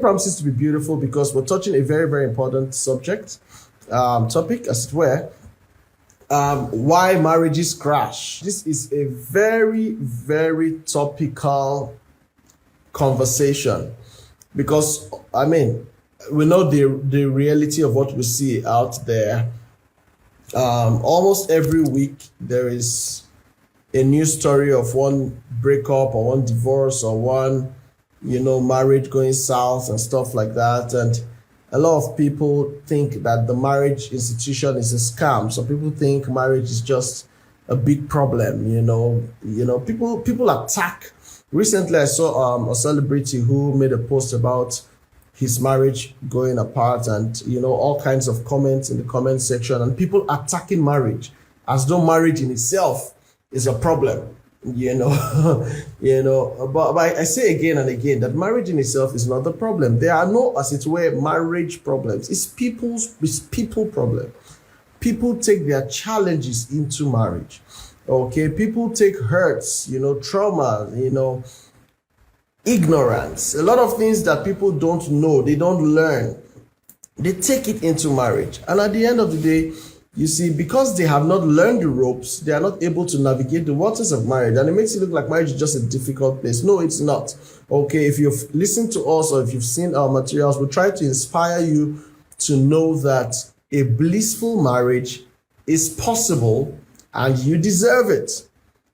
promises to be beautiful because we're touching a very, very important topic, as it were. Why marriages crash. This is a very, very topical conversation because, I mean, we know the reality of what we see out there. Almost every week there is a news story of one breakup or one divorce or one, marriage going south and stuff like that. And a lot of people think that the marriage institution is a scam. Some people think marriage is just a big problem. People attack. Recently, I saw a celebrity who made a post about his marriage going apart, and all kinds of comments in the comment section, and people attacking marriage as though marriage in itself is a problem. But I say again and again that marriage in itself is not the problem. There are no, as it were, marriage problems. It's people problem. People take their challenges into marriage. Okay, people take hurts, trauma, ignorance, a lot of things that people don't know, they don't learn, they take it into marriage. And at the end of the day, you see, because they have not learned the ropes, they are not able to navigate the waters of marriage. And it makes it look like marriage is just a difficult place. No, it's not. Okay, if you've listened to us or if you've seen our materials, we'll try to inspire you to know that a blissful marriage is possible and you deserve it.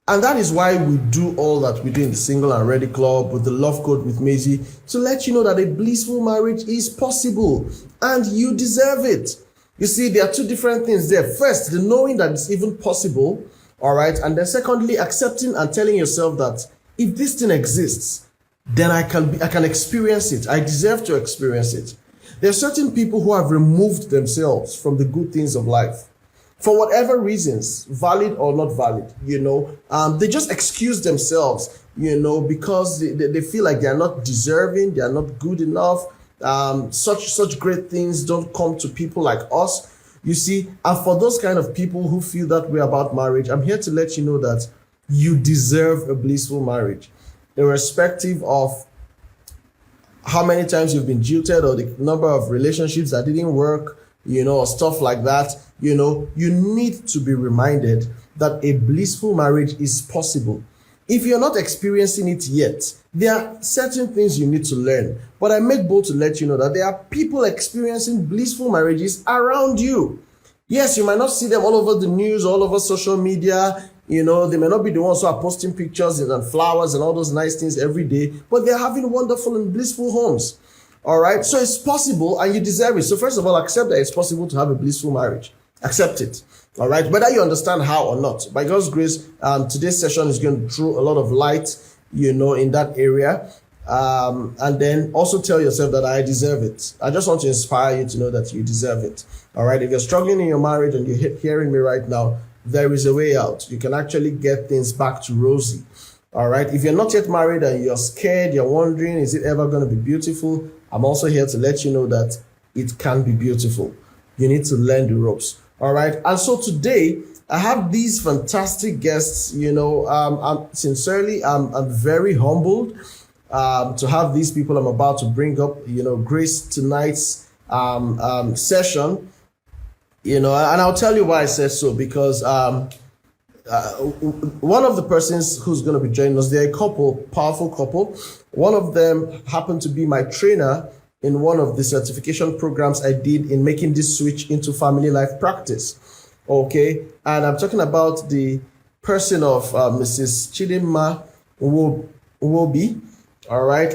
And that is why we do all that we do in the Single and Ready Club with the Love Code with Maisie, to let you know that a blissful marriage is possible and you deserve it. You see, there are two different things there. First, the knowing that it's even possible, all right? And then secondly, accepting and telling yourself that if this thing exists, then I can experience it. I deserve to experience it. There are certain people who have removed themselves from the good things of life. For whatever reasons, valid or not valid, they just excuse themselves, because they feel like they are not deserving, they are not good enough. Such great things don't come to people like us, you see. And for those kind of people who feel that way about marriage, I'm here to let you know that you deserve a blissful marriage, irrespective of how many times you've been jilted or the number of relationships that didn't work, or stuff like that. You need to be reminded that a blissful marriage is possible. If you're not experiencing it yet, there are certain things you need to learn. But I make bold to let you know that there are people experiencing blissful marriages around you. Yes, you might not see them all over the news, all over social media. They may not be the ones who are posting pictures and flowers and all those nice things every day, but they're having wonderful and blissful homes. All right, so it's possible and you deserve it. So first of all, accept that it's possible to have a blissful marriage. Accept it. All right, whether you understand how or not. By God's grace, today's session is going to throw a lot of light, in that area. And then also tell yourself that I deserve it. I just want to inspire you to know that you deserve it. All right, if you're struggling in your marriage and you're hearing me right now, there is a way out. You can actually get things back to rosy. All right, if you're not yet married and you're scared, you're wondering, is it ever going to be beautiful? I'm also here to let you know that it can be beautiful. You need to learn the ropes. All right. And so today I have these fantastic guests. I'm very humbled to have these people I'm about to bring up, grace tonight's session, and I'll tell you why I said so, because one of the persons who's going to be joining us, they're a powerful couple. One of them happened to be my trainer in one of the certification programs I did in making this switch into family life practice. Okay. And I'm talking about the person of Mrs. Chidinma Nwobi. All right.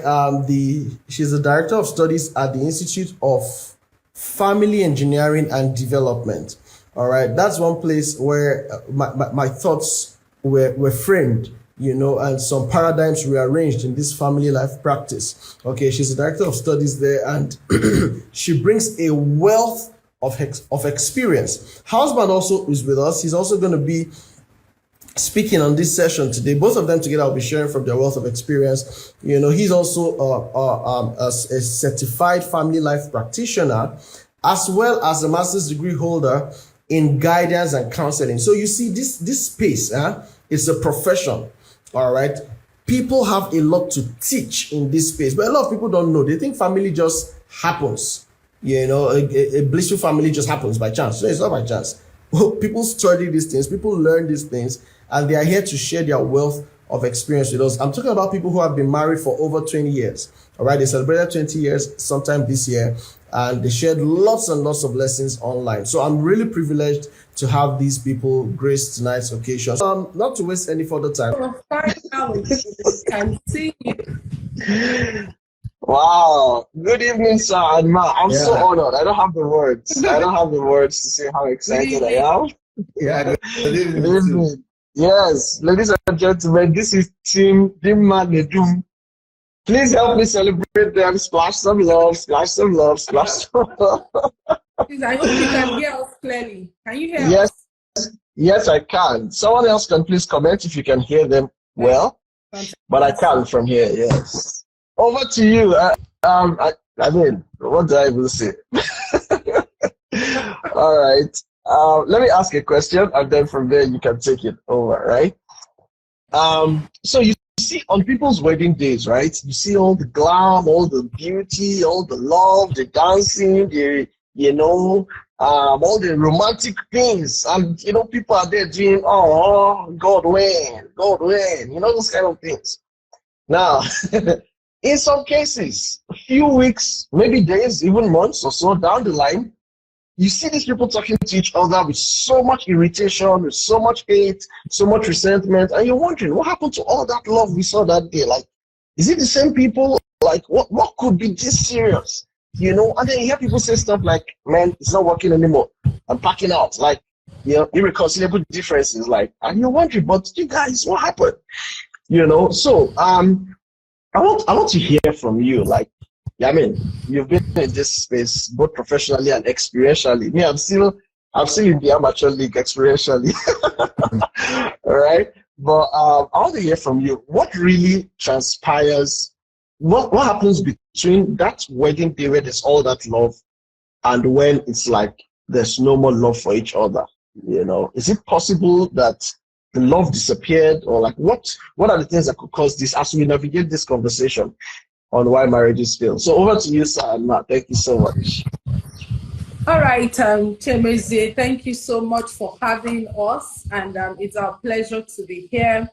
She's the director of studies at the Institute of Family Engineering and Development. All right. That's one place where my thoughts were framed, and some paradigms rearranged in this family life practice. Okay, she's the director of studies there, and she brings a wealth of experience. Husband also is with us. He's also going to be speaking on this session today. Both of them together will be sharing from their wealth of experience. He's also a certified family life practitioner, as well as a master's degree holder in guidance and counseling. So you see, this space, it's a profession. All right. people have a lot to teach in this space, but a lot of people don't know. They think family just happens. A blissful family just happens by chance. No, it's not by chance. People study these things, people learn these things, and they are here to share their wealth of experience with us. I'm talking about people who have been married for over 20 years. All right, they celebrated 20 years sometime this year, and they shared lots and lots of lessons online. So I'm really privileged to have these people grace tonight's occasion. Not to waste any further time. Can see you. Wow. Good evening, sir and ma. I'm so honored. I don't have the words. I don't have the words to say how excited I am. Yeah, good evening. Yes, ladies and gentlemen, this is Team DinmaNedum. Please help me celebrate them. Splash some love, splash some love, splash some love. Please, I hope you can hear us clearly. Can you hear Yes. us? Yes, I can. Someone else can please comment if you can hear them well. But I can from here, yes. Over to you. I mean, what do I even say? All right. Let me ask a question, and then from there you can take it over, right? So you see on people's wedding days, right? You see all the glam, all the beauty, all the love, the dancing, all the romantic things, and people are there doing, oh, God when, those kind of things. Now, in some cases, a few weeks, maybe days, even months or so down the line, you see these people talking to each other with so much irritation, with so much hate, so much resentment, and you're wondering, what happened to all that love we saw that day? Like, is it the same people? Like, what could be this serious? And then you hear people say stuff like, man, it's not working anymore. I'm packing out. Like, irreconcilable differences. Like, and you're wondering, but you guys, what happened? So, I want to hear from you. Like, I mean, you've been in this space both professionally and experientially. Me, I'm still in the amateur league experientially. All right. But I want to hear from you. What really transpires? What happens between that wedding day where there's all that love and when it's like there's no more love for each other? Is it possible that the love disappeared, or like what are the things that could cause this as we navigate this conversation on why marriages fail? So over to you, sir and Matt. Thank you so much. All right, Chemeze, thank you so much for having us, and it's our pleasure to be here.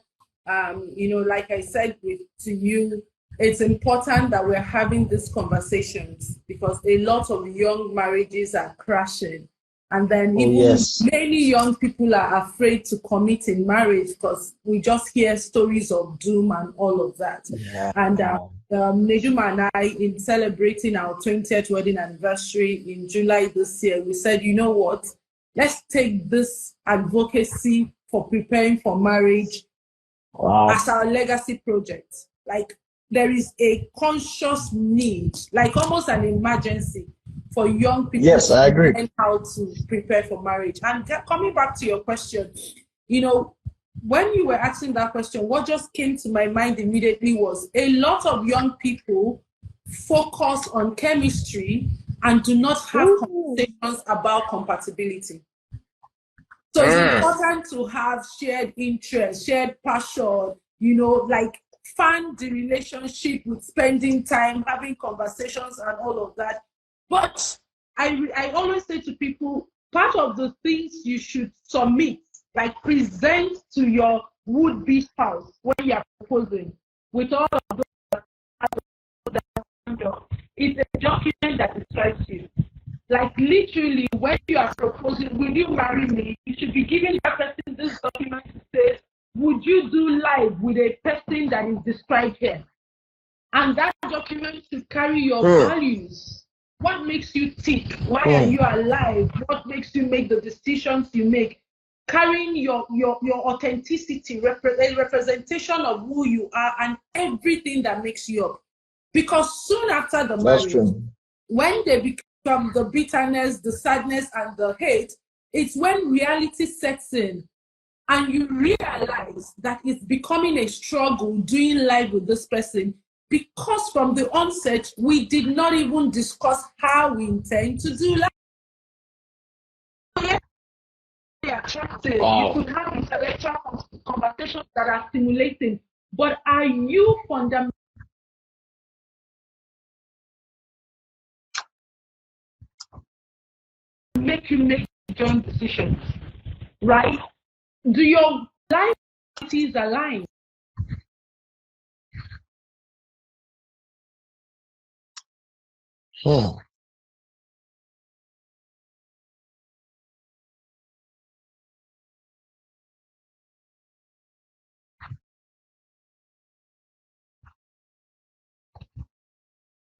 Like I said to you, it's important that we're having these conversations because a lot of young marriages are crashing. And then many young people are afraid to commit in marriage because we just hear stories of doom and all of that. Yeah. And Nedum and I, in celebrating our 20th wedding anniversary in July this year, we said, you know what? Let's take this advocacy for preparing for marriage as our legacy project. Like, there is a conscious need, like almost an emergency, for young people to learn how to prepare for marriage. And coming back to your question, when you were asking that question, what just came to my mind immediately was a lot of young people focus on chemistry and do not have conversations about compatibility. So it's important to have shared interest, shared passion, like fund the relationship with spending time, having conversations and all of that. But I always say to people, part of the things you should submit, like present to your would-be spouse when you are proposing, with all of those, it's a document that describes you. Like literally, when you are proposing, will you marry me? You should be giving that person this document to say, would you do life with a person that is described here? And that document should carry your values. What makes you tick? Why are you alive? What makes you make the decisions you make? Carrying your authenticity, representation of who you are and everything that makes you up. Because soon after the marriage, when they become the bitterness, the sadness, and the hate, it's when reality sets in and you realize that it's becoming a struggle doing life with this person. Because from the onset, we did not even discuss how we intend to do life. Attractive. You could have intellectual conversations that are stimulating, But are you fundamentally make joint decisions, right? Do your life priorities align?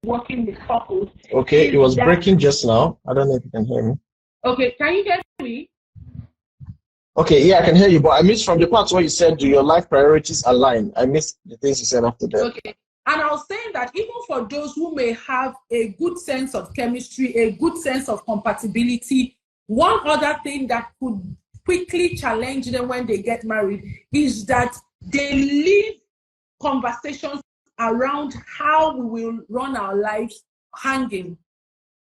Working with couples. Okay, it was breaking just now. I don't know if you can hear me. Okay, can you hear me? Okay, yeah, I can hear you, but I missed from the parts where you said, do your life priorities align? I missed the things you said after that. Okay, and I was saying that even for those who may have a good sense of chemistry, a good sense of compatibility, one other thing that could quickly challenge them when they get married is that they leave conversations around how we will run our lives hanging.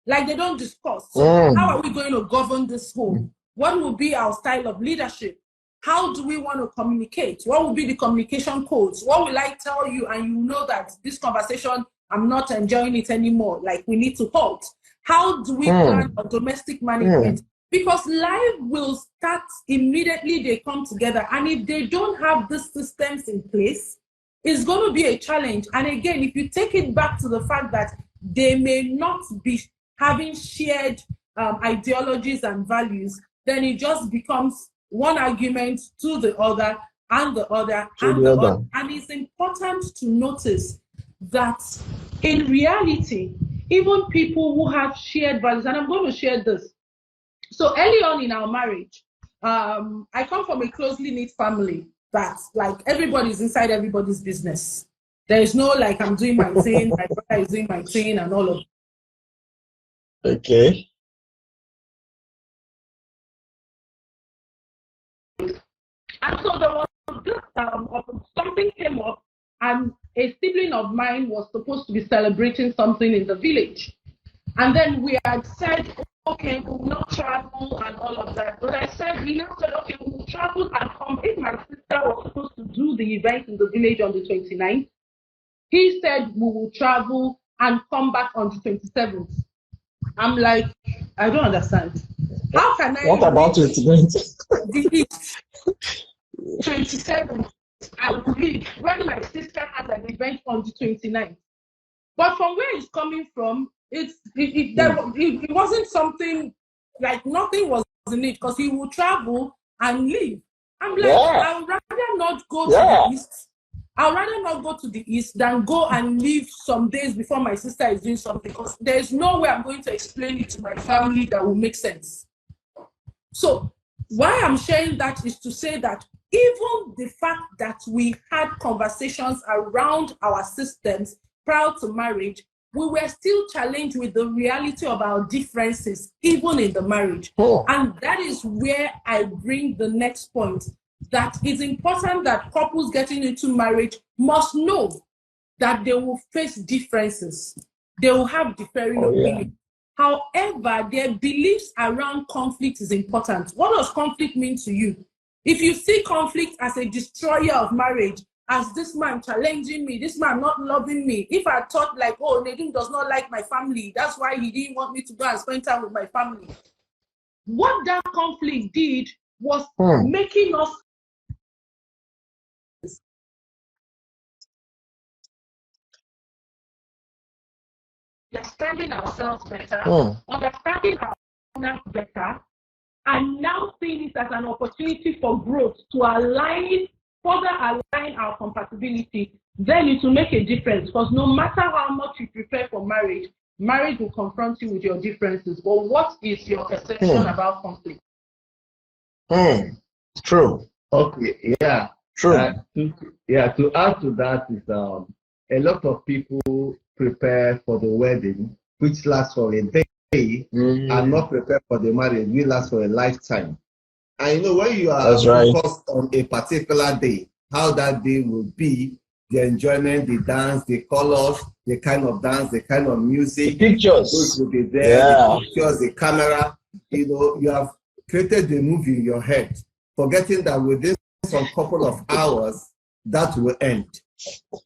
Like they don't discuss. How are we going to govern this home? What will be our style of leadership? How do we want to communicate? What will be the communication codes? What will I tell you? And you know that this conversation, I'm not enjoying it anymore. Like we need to halt. How do we plan on domestic management? Because life will start immediately they come together. And if they don't have these systems in place, it's going to be a challenge. And again, if you take it back to the fact that they may not be having shared ideologies and values, then it just becomes one argument to the other and the other and the other. And it's important to notice that in reality, even people who have shared values, and I'm going to share this. So early on in our marriage, I come from a closely knit family that like everybody's inside everybody's business. There is no like I'm doing my thing, my brother is doing my thing and all of that. Okay. And so there was this, something came up, and a sibling of mine was supposed to be celebrating something in the village. And then we had said, okay, we will not travel and all of that. But I said, we now said, okay, we will travel and come. If my sister was supposed to do the event in the village on the 29th, he said we will travel and come back on the 27th. I'm like, I don't understand. How can I? What about it? The 27th, I will leave when my sister has an event on the 29th. But from where it's coming from, it wasn't something like nothing was in it because he will travel and leave. I'm like, I would rather not go to the east. I'd rather not go to the east than go and leave some days before my sister is doing something because there's no way I'm going to explain it to my family that will make sense. So why I'm sharing that is to say that even the fact that we had conversations around our systems prior to marriage, we were still challenged with the reality of our differences, even in the marriage. And that is where I bring the next point, that it's important that couples getting into marriage must know that they will face differences. They will have differing opinions. However, their beliefs around conflict is important. What does conflict mean to you? If you see conflict as a destroyer of marriage, as this man challenging me, this man not loving me, if I thought like, oh, Nedum does not like my family, that's why he didn't want me to go and spend time with my family. What that conflict did was making us understanding ourselves better, understanding our partners better, and now seeing it as an opportunity for growth to further align our compatibility. Then it will make a difference because no matter how much you prepare for marriage, marriage will confront you with your differences. But what is your perception about conflict? True. Okay, yeah. True. To add to that is a lot of people prepare for the wedding, which lasts for a day, and not prepare for the marriage, which lasts for a lifetime. And you know, when you are focused on a particular day, how that day will be, the enjoyment, the dance, the colors, the kind of dance, the kind of music, the pictures those will be there, the pictures, the camera. You know, you have created the movie in your head, forgetting that within some couple of hours, that will end.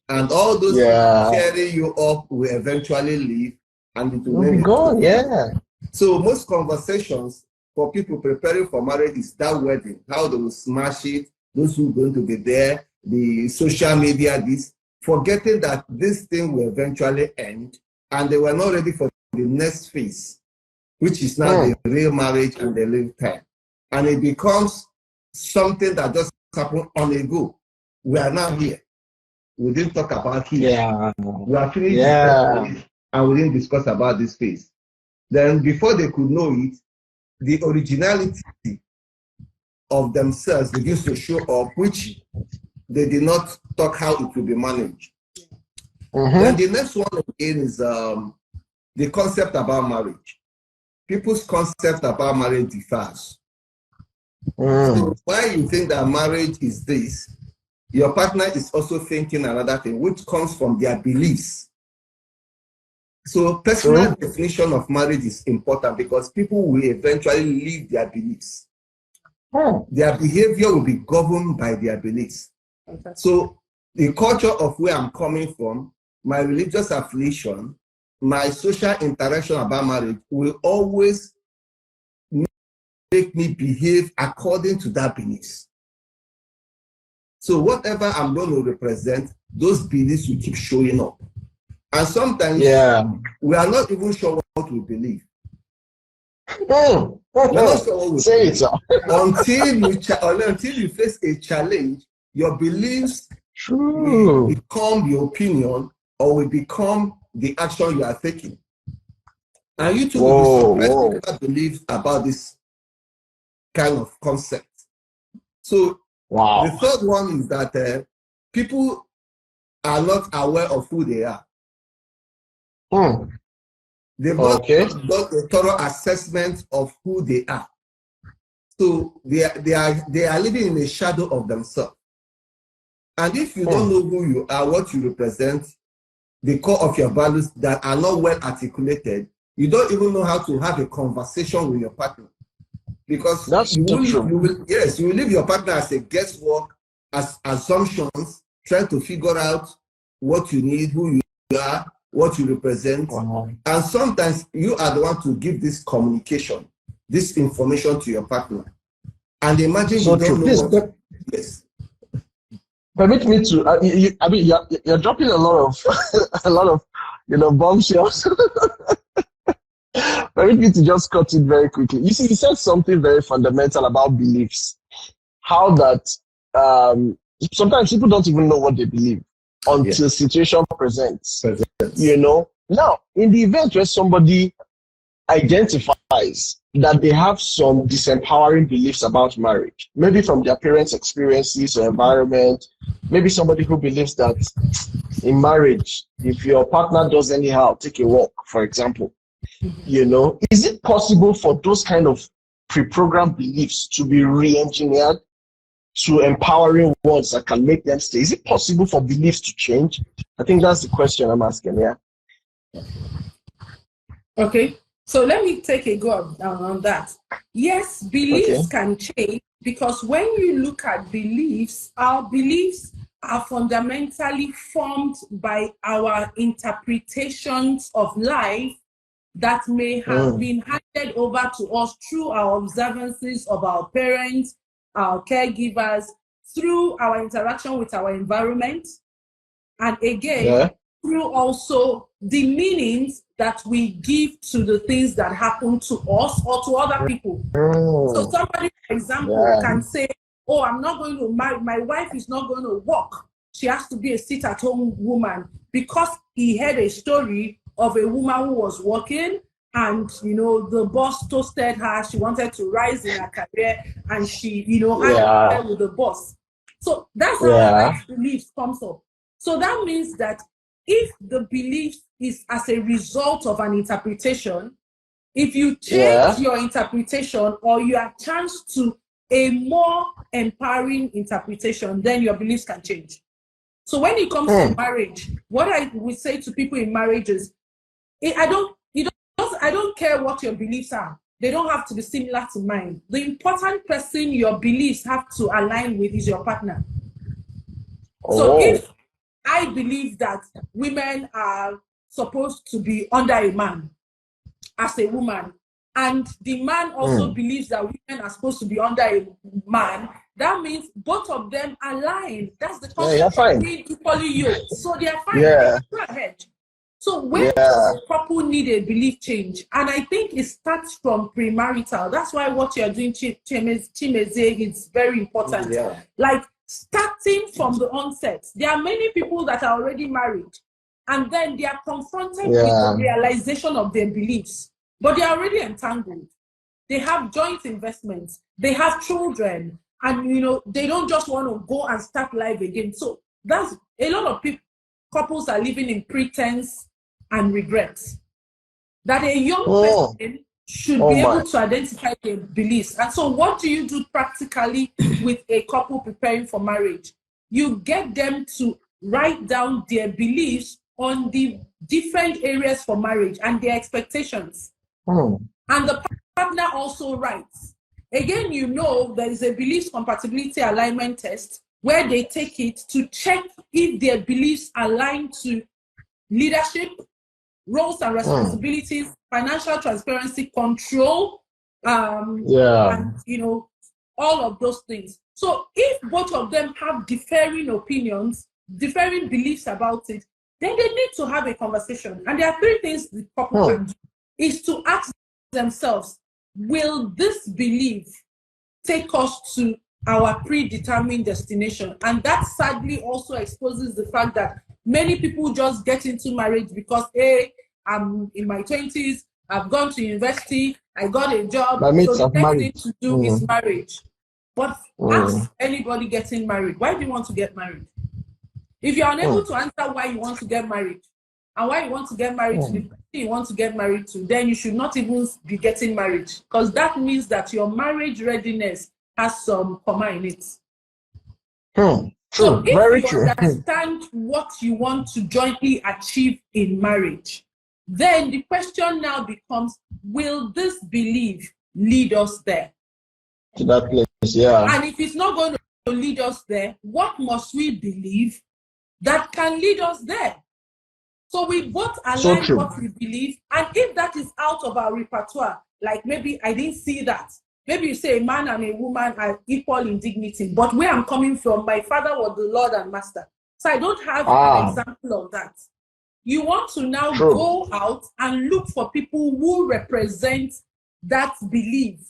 And all those people cheering you up will eventually leave and it will be gone. Yeah. So most conversations for people preparing for marriage is that wedding, how they will smash it, those who are going to be there, the social media, this, forgetting that this thing will eventually end and they were not ready for the next phase, which is now the real marriage and the real time. And it becomes something that just happened on a go. We are now here. We didn't talk about here. Yeah. We are finished and we didn't discuss about this phase. Then before they could know it, the originality of themselves begins to show up, which they did not talk how it will be managed. Then the next one again is the concept about marriage. People's concept about marriage differs. So why you think that marriage is this, your partner is also thinking another thing, which comes from their beliefs. So personal definition of marriage is important because people will eventually leave their beliefs. Their behavior will be governed by their beliefs. So the culture of where I'm coming from, my religious affiliation, my social interaction about marriage will always make me behave according to that beliefs. So whatever I'm going to represent, those beliefs will keep showing up. And sometimes we are not even sure what we believe. We're not sure what we believe. Until you face a challenge, your beliefs will become the opinion or will become the action you are taking. And you too will be surprised to believe about this kind of concept. So the third one is that people are not aware of who they are. They've not done a thorough assessment of who they are. So they are living in a shadow of themselves. And if you don't know who you are, what you represent, the core of your values that are not well articulated, you don't even know how to have a conversation with your partner. Because you will leave your partner as a guesswork, as assumptions, trying to figure out what you need, who you are, what you represent. And sometimes you are the one to give this communication, this information to your partner. And imagine you don't know what. Permit me to. You're dropping a lot of, bombshells. Permit me to just cut it very quickly. You see, you said something very fundamental about beliefs. How that sometimes people don't even know what they believe until situation presents. Now, in the event where somebody identifies that they have some disempowering beliefs about marriage, maybe from their parents' experiences or environment, maybe somebody who believes that in marriage, if your partner does anyhow, take a walk, for example, is it possible for those kind of pre-programmed beliefs to be re-engineered to empowering ones that can make them stay? Is it possible for beliefs to change? I think that's the question I'm asking. Okay, so let me take a go on that. Yes, beliefs can change because when you look at beliefs, our beliefs are fundamentally formed by our interpretations of life that may have been handed over to us through our observances of our parents, our caregivers, through our interaction with our environment, and again, through also the meanings that we give to the things that happen to us or to other people. So somebody, for example, can say, oh, I'm not going to marry, my wife is not going to work. She has to be a sit-at-home woman, because he heard a story of a woman who was working and, the boss toasted her. She wanted to rise in her career and she, had a affair with the boss. So that's how that belief comes up. So that means that if the belief is as a result of an interpretation, if you change your interpretation or you are changed to a more empowering interpretation, then your beliefs can change. So when it comes to marriage, what I would say to people in marriage is, I don't care what your beliefs are. They don't have to be similar to mine. The important person your beliefs have to align with is your partner. So Oh. if I believe that women are supposed to be under a man as a woman, and the man also believes that women are supposed to be under a man, that means both of them align. That's the Yeah, you're concept fine. of being equally yoked. So they are fine. Yeah. Go ahead. So where Yeah. does a couple need a belief change? And I think it starts from premarital. That's why what you're doing, Chimeze, is very important. Yeah. Like starting from the onset. There are many people that are already married, and then they are confronted with the realization of their beliefs, but they are already entangled. They have joint investments, they have children, and they don't just want to go and start life again. So that's a lot of people. Couples are living in pretense and regret. That a young person should be able to identify their beliefs. And so what do you do practically with a couple preparing for marriage? You get them to write down their beliefs on the different areas for marriage and their expectations. And the partner also writes. Again, there is a beliefs compatibility alignment test where they take it to check if their beliefs align to leadership, roles and responsibilities, financial transparency, control, and all of those things. So if both of them have differing opinions, differing beliefs about it, then they need to have a conversation. And there are three things the couple can do. Is to ask themselves, will this belief take us to our predetermined destination? And that sadly also exposes the fact that many people just get into marriage because, hey, I'm in my 20s, I've gone to university, I got a job, so the next thing to do is marriage. But ask anybody getting married, why do you want to get married? If you're unable to answer why you want to get married, and why you want to get married to the person you want to get married to, then you should not even be getting married, because that means that your marriage readiness has some comma in it. So if you understand what you want to jointly achieve in marriage, then the question now becomes, will this belief lead us there? To that place, yeah. And if it's not going to lead us there, what must we believe that can lead us there? So we both align what we believe, and if that is out of our repertoire, like maybe I didn't see that. Maybe you say a man and a woman are equal in dignity, but where I'm coming from, my father was the Lord and Master. So I don't have an example of that. You want to now go out and look for people who represent that belief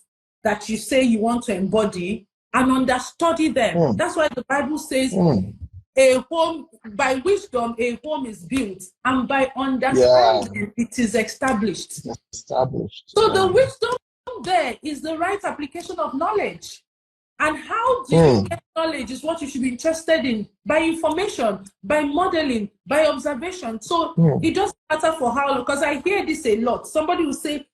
that you say you want to embody and understudy them. That's why the Bible says a home, by wisdom, a home is built, and by understanding, it is established. So the wisdom there is the right application of knowledge. And how do you get knowledge is what you should be interested in, by information, by modeling, by observation. So it doesn't matter for how long, because I hear this a lot. Somebody will say,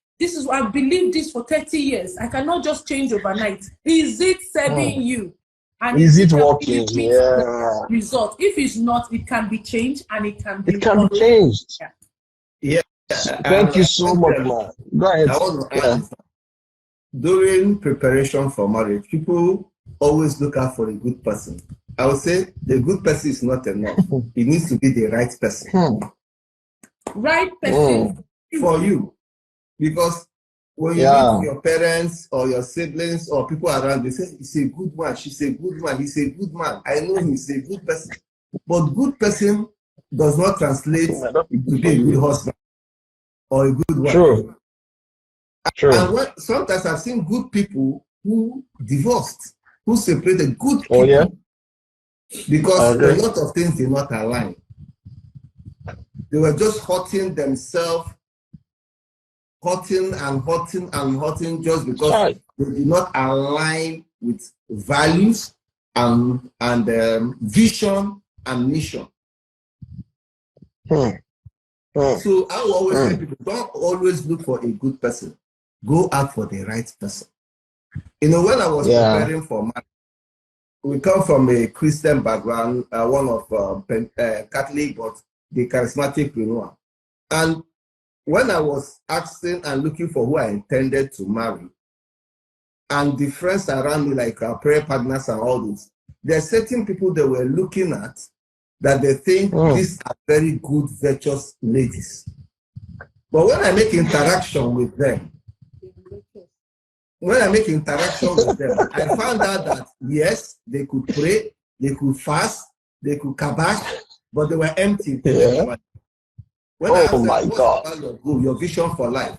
I've believed this for 30 years. I cannot just change overnight. Is it serving you? And is it working? Result. If it's not, it can be changed, and it can be changed. Yeah. Thank you so much, man. Go ahead. During preparation for marriage, people always look out for a good person. I would say the good person is not enough. It needs to be the right person. Right person for you. Because when you meet your parents or your siblings or people around, they say, he's a good man, she's a good man, he's a good man. I know he's a good person. But good person does not translate to be a good husband or a good wife. And sometimes I've seen good people who divorced, who separated, good people. Because a lot of things did not align. They were just hurting themselves, hurting just because they did not align with values and vision and mission. So I will always say people, don't always look for a good person. Go out for the right person. When I was preparing for marriage, we come from a Christian background, one of Catholic, but the charismatic renewal. And when I was asking and looking for who I intended to marry, and the friends around me, like our prayer partners and all this, there are certain people they were looking at that they think these are very good, virtuous ladies. But when I make interaction with them, I found out that yes, they could pray, they could fast, they could kabash, but they were empty. Yeah. When I asked them, my what's God. about your goal, your vision for life?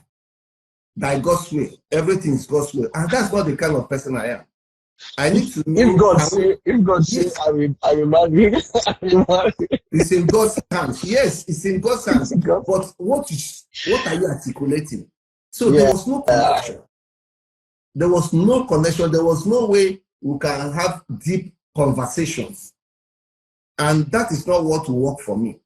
By God's way, everything is God's way. And that's not the kind of person I am. I need to know. If God says, I will marry, I will marry. It's in God's hands. Yes, it's in God's hands. But what are you articulating? So there was no connection. There was no connection. There was no way we can have deep conversations. And that is not what will work for me.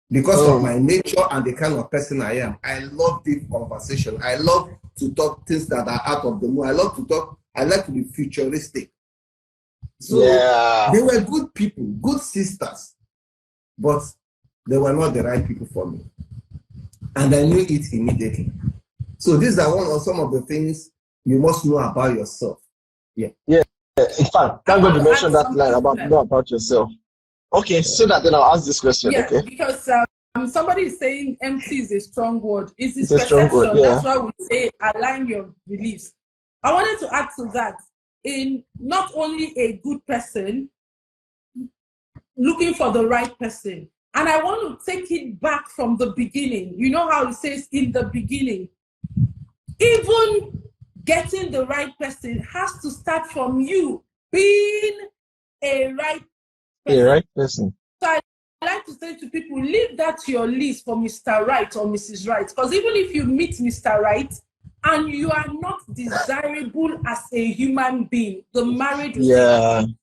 Because of my nature and the kind of person I am. I love deep conversation. I love to talk things that are out of the mood. I love to talk. I like to be futuristic. So they were good people, good sisters, but they were not the right people for me. And I knew it immediately. So these are some of the things you must know about yourself. Yeah. In fact, thank God you mentioned that line about know about yourself. Okay, so that then I'll ask this question. Yeah, okay? Because somebody is saying empty is a strong word. It's a strong word, yeah. That's why we say align your beliefs. I wanted to add to that, in not only a good person, looking for the right person. And I want to take it back from the beginning. You know how it says in the beginning, even getting the right person has to start from you being a right person. A right person. So I like to say to people, leave that to your list for Mr. Right or Mrs. Right. Because even if you meet Mr. Right and you are not desirable as a human being, the marriage will take.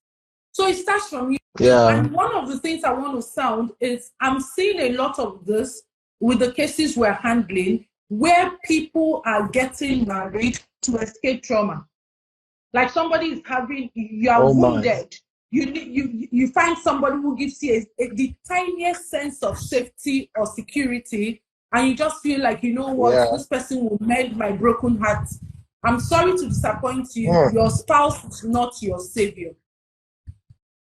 So it starts from you. Yeah. And one of the things I want to sound is I'm seeing a lot of this with the cases we're handling where people are getting married to escape trauma. Like somebody is having, you are wounded. You find somebody who gives you the tiniest sense of safety or security, and you just feel like, you know what, this person will mend my broken heart. I'm sorry to disappoint you. Your spouse is not your savior.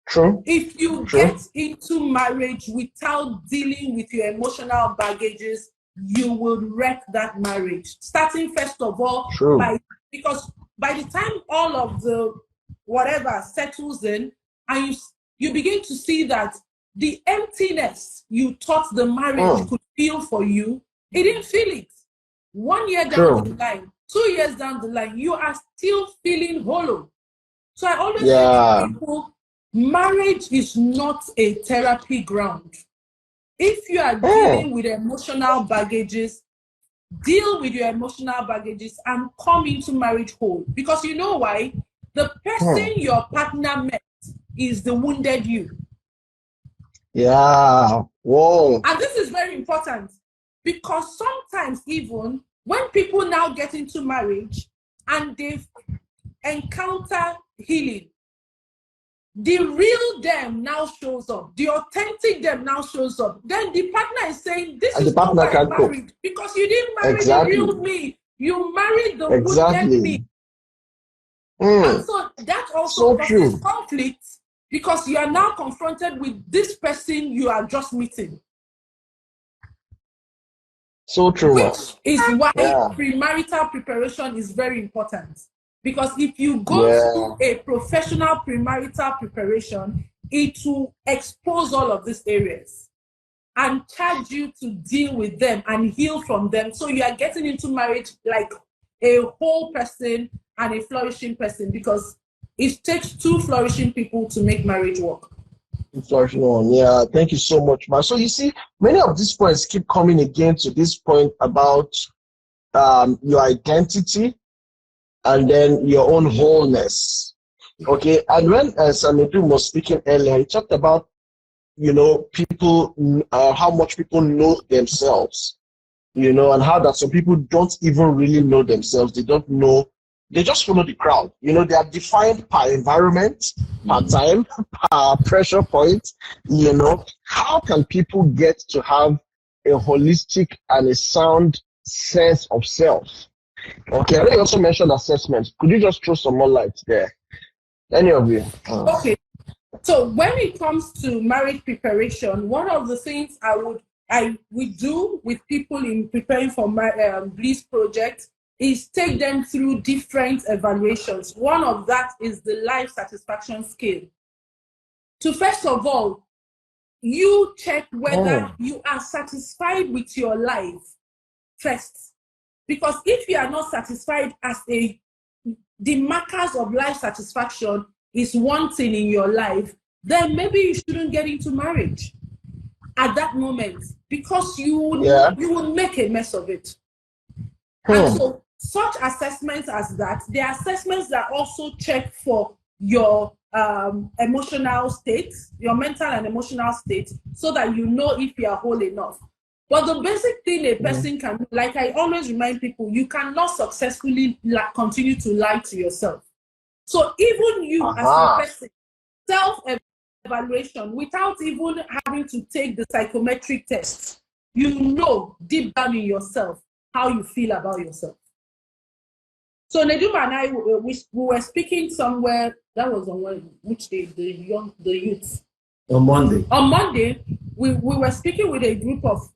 True. If you get into marriage without dealing with your emotional baggages, you will wreck that marriage. Starting first of all, because by the time all of the whatever settles in, and you begin to see that the emptiness you thought the marriage could feel for you, it didn't feel it. 1 year down the line, 2 years down the line, you are still feeling hollow. So I always say to people, marriage is not a therapy ground. If you are dealing with emotional baggages, deal with your emotional baggages and come into marriage whole. Because you know why? The person your partner met is the wounded you. Yeah. Whoa. And this is very important because sometimes even when people now get into marriage and they encounter healing, the real them now shows up. The authentic them now shows up. Then the partner is saying, this is not why I married. Because you didn't marry the real me. You married the wounded me. And so that also causes conflict because you are now confronted with this person you are just meeting. So true. Which is why premarital preparation is very important. Because if you go through a professional premarital preparation, it will expose all of these areas and charge you to deal with them and heal from them. So you are getting into marriage like a whole person and a flourishing person, because it takes two flourishing people to make marriage work. Flourishing one, yeah. Thank you so much, man. So you see, many of these points keep coming again to this point about your identity and then your own wholeness. Okay, and when Samidum was speaking earlier, he talked about, you know, people, how much people know themselves, you know, and how that some people don't even really know themselves. They don't know. They just follow the crowd. You know, they are defined per environment, per time, per pressure point. You know, how can people get to have a holistic and a sound sense of self? Okay, I know you also mentioned assessment. Could you just throw some more light there? Any of you? Okay. So when it comes to marriage preparation, one of the things we do with people in preparing for my Bliss project is take them through different evaluations. One of that is the life satisfaction scale. So first of all, you check whether you are satisfied with your life first. Because if you are not satisfied the markers of life satisfaction is one thing in your life, then maybe you shouldn't get into marriage at that moment, because you will make a mess of it. And so such assessments as that, they are assessments that also check for your emotional state, your mental and emotional state, so that you know if you are whole enough. But the basic thing a person can do, like I always remind people, you cannot successfully continue to lie to yourself. So even you as a person, self-evaluation, without even having to take the psychometric test, you know deep down in yourself how you feel about yourself. So Nedum and I, we were speaking somewhere, that was on which day, the youth. On Monday. On Monday, we were speaking with a group of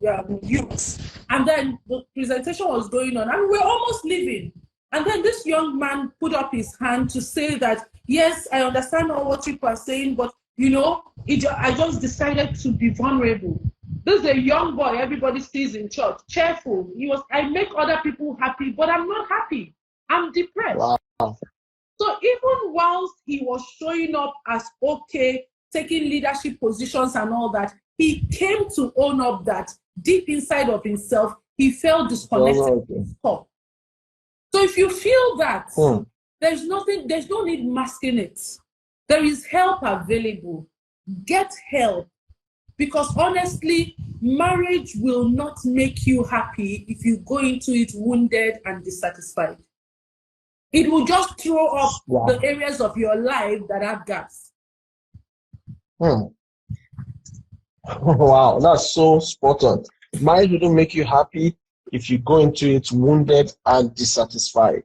youths, and then the presentation was going on, and we were almost leaving. And then this young man put up his hand to say that, yes, I understand all what people are saying, but you know, I just decided to be vulnerable. This is a young boy everybody sees in church, cheerful. I make other people happy, but I'm not happy. I'm depressed. Wow. So even whilst he was showing up as okay, taking leadership positions and all that, he came to own up that deep inside of himself, he felt disconnected. So if you feel that, there's no need masking it. There is help available. Get help. Because honestly, marriage will not make you happy if you go into it wounded and dissatisfied. It will just throw up the areas of your life that have gaps. Wow, that's so spot on. Marriage wouldn't make you happy if you go into it wounded and dissatisfied.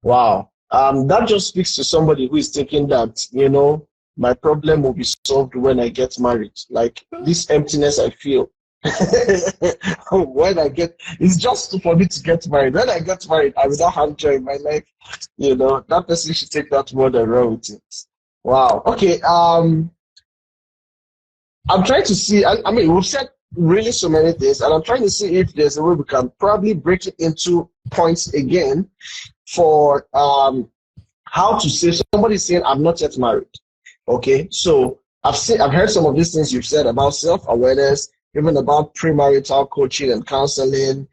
Wow. That just speaks to somebody who is thinking that, you know, my problem will be solved when I get married. Like this emptiness I feel when it's just for me to get married. When I get married, I will not have joy in my life. You know, that person should take that word and run with it. Wow. Okay. I'm trying to see. I mean, we've said really so many things, and I'm trying to see if there's a way we can probably break it into points again for how to say somebody's saying I'm not yet married. Okay, so I've heard some of these things you've said about self-awareness, even about premarital coaching and counseling.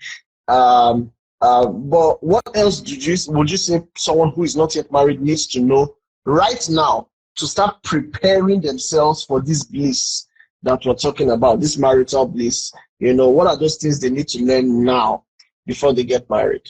But what else would you say someone who is not yet married needs to know right now to start preparing themselves for this bliss that we're talking about, this marital bliss? You know, what are those things they need to learn now before they get married?